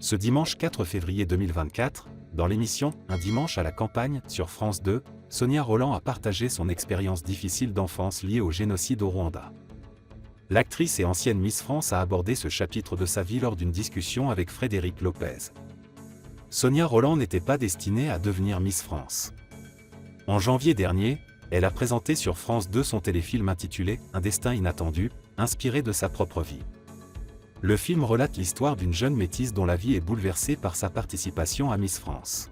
Ce dimanche 4 février 2024, dans l'émission « Un dimanche à la campagne » sur France 2, Sonia Rolland a partagé son expérience difficile d'enfance liée au génocide au Rwanda. L'actrice et ancienne Miss France a abordé ce chapitre de sa vie lors d'une discussion avec Frédéric Lopez. Sonia Rolland n'était pas destinée à devenir Miss France. En janvier dernier, elle a présenté sur France 2 son téléfilm intitulé « Un destin inattendu », inspiré de sa propre vie. Le film relate l'histoire d'une jeune métisse dont la vie est bouleversée par sa participation à Miss France.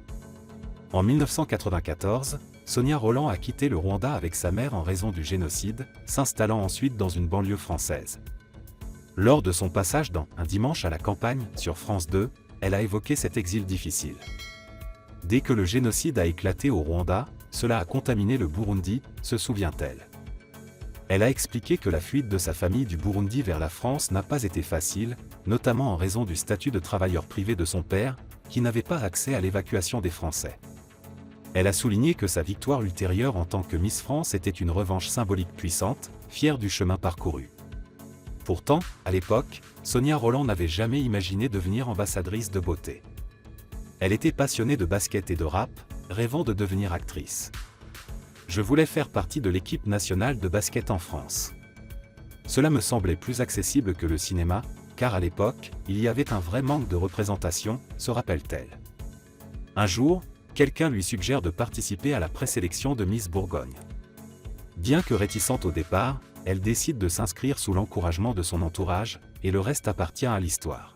En 1994, Sonia Rolland a quitté le Rwanda avec sa mère en raison du génocide, s'installant ensuite dans une banlieue française. Lors de son passage dans « Un dimanche à la campagne » sur France 2, elle a évoqué cet exil difficile. Dès que le génocide a éclaté au Rwanda, cela a contaminé le Burundi, se souvient-elle. Elle a expliqué que la fuite de sa famille du Burundi vers la France n'a pas été facile, notamment en raison du statut de travailleur privé de son père, qui n'avait pas accès à l'évacuation des Français. Elle a souligné que sa victoire ultérieure en tant que Miss France était une revanche symbolique puissante, fière du chemin parcouru. Pourtant, à l'époque, Sonia Rolland n'avait jamais imaginé devenir ambassadrice de beauté. Elle était passionnée de basket et de rap, rêvant de devenir actrice. Je voulais faire partie de l'équipe nationale de basket en France. Cela me semblait plus accessible que le cinéma, car à l'époque, il y avait un vrai manque de représentation, se rappelle-t-elle. Un jour, quelqu'un lui suggère de participer à la présélection de Miss Bourgogne. Bien que réticente au départ, elle décide de s'inscrire sous l'encouragement de son entourage, et le reste appartient à l'histoire.